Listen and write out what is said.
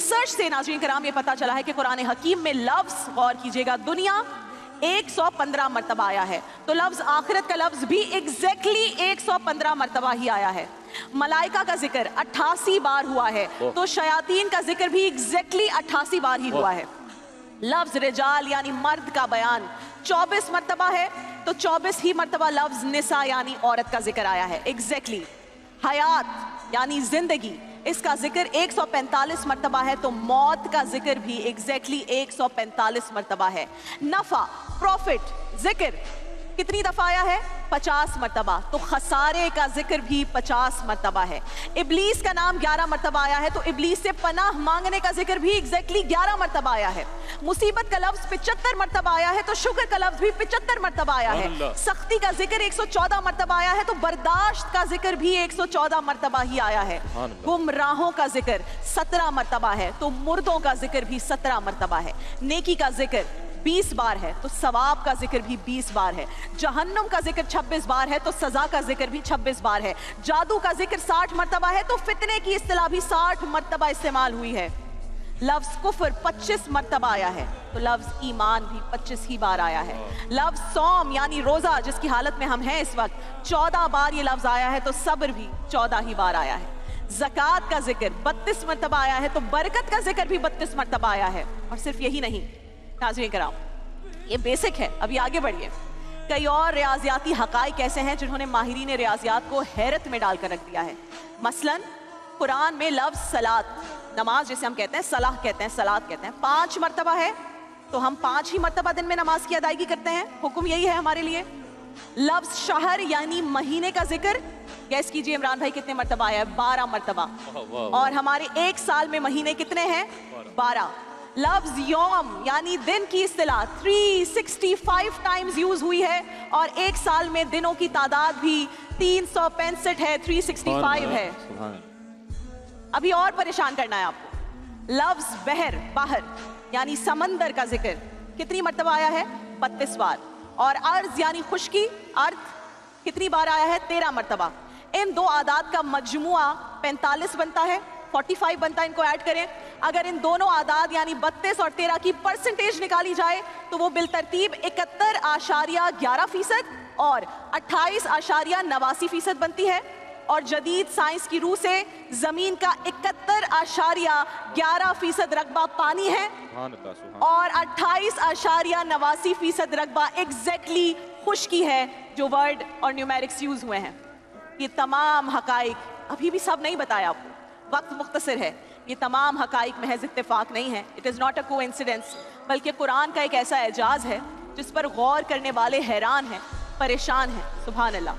Research से नाज़रीन कराम ये पता चला है कि कुरान हकीम में लफ्ज़, गौर कीजिएगा, दुनिया 115 मरतबा आया है, तो लफ्ज़ आखिरत का लफ्ज़ भी एग्जैक्टली 115 मरतबा ही आया है। मलाइका का जिक्र 88 बार हुआ है, तो शयातीन का जिक्र भी एग्जैक्टली 88 बार ही हुआ है। लफ्ज़ रिजाल यानी मर्द का बयान 24 मरतबा है, तो 24 ही मरतबा लफ्ज़ निसा यानी औरत का जिक्र आया है एग्जैक्टली। हयात यानी जिंदगी, इसका जिक्र 145 मरतबा है, तो मौत का जिक्र भी एग्जैक्टली 145 मरतबा है। नफा, प्रॉफिट, जिक्र कितनी दफा आया है? 50 मरतबा, तो खसारे का जिक्र भी 50 मरतबा है। इब्लीस का नाम 11 मरतबा आया है, तो इब्लीस से पनाह मांगने का जिक्र भी एग्जैक्टली 11 मरतबा आया है। मुसीबत का लफ्ज 75 मरतबा आया है, तो शुक्र का लफ्ज भी 75 मरतबा आया है। सख्ती का जिक्र 114 मरतबा आया है, तो बर्दाश्त का जिक्र भी 114 मरतबा ही आया है। गुमराहों का जिक्र 17 मरतबा है, तो मुर्दों का जिक्र भी 17 मरतबा है। नेकी का जिक्र 20 बार है, तो सवाब का जिक्र भी 20 बार है। जहन्नुम का जिक्र 26 बार है, तो सजा का जिक्र भी 26 बार है। जादू का जिक्र 60 मरतबा है, तो फितने की इस्तिलाह भी 60 मरतबा इस्तेमाल हुई है। लफ्ज कुफर 25 मरतबा आया है, तो लफ्ज ईमान भी 25 ही बार आया है। लफ्ज सौम यानी रोजा, जिसकी हालत में हम हैं इस वक्त, 14 बार ये लफ्ज आया है, तो सब्र भी 14 ही बार आया है। ज़कात का जिक्र 32 मरतबा आया है, तो बरकत का जिक्र भी 32 मरतबा आया है। और सिर्फ यही नहीं नाज़रीन कराम, ये बेसिक है, अभी आगे बढ़िए। कई और रियाजियाती हकाइक ऐसे हैं जिन्होंने माहिरीन रियाजियात को हैरत में डालकर रख दिया है। मसलन कुरान में लफ्ज सलात, नमाज जिसे हम कहते हैं, सलाह कहते हैं, सलात कहते हैं, 5 मरतबा है, तो हम 5 ही मरतबा दिन में नमाज की अदायगी करते हैं। हुक्म यही है हमारे लिए। लफ्ज शहर यानी महीने का जिक्र, गैस कीजिए इमरान भाई कितने मरतबा आया है? 12 मरतबा। और हमारे एक साल में महीने कितने हैं? 12। लफ्ज यौम यानी दिन की इस्तिलाह 365 टाइम्स यूज हुई है, और एक साल में दिनों की तादाद भी 365 है, 365 है। अभी और परेशान करना है आपको। लफ्ज बहर, बाहर यानी समंदर का जिक्र कितनी मरतबा आया है? 32 बार। और अर्ज यानी खुश्की, अर्थ कितनी बार आया है? 13 मरतबा। इन दो आदाद का मजमुआ 45 बनता है, 45 बनता है, इनको ऐड करें। अगर इन दोनों आदाद यानी 32 और 13 की परसेंटेज निकाली जाए, तो वो बिलतरतीब 71.11% और 28.89% बनती है। और जदीद साइंस की रूह से जमीन का 71.11% रकबा पानी है, और 28.89% रकबा एग्जैक्टली खुश्की है, जो वर्ड और न्यूमेरिक्स यूज हुए हैं। ये तमाम हकाइक अभी भी सब नहीं बताया आपको, वक्त मुख्तसर है। ये तमाम हकाइक महज इत्तेफाक नहीं है, it is not a coincidence, बल्कि कुरान का एक ऐसा एजाज है जिस पर गौर करने वाले हैरान हैं, परेशान हैं। सुभान अल्लाह।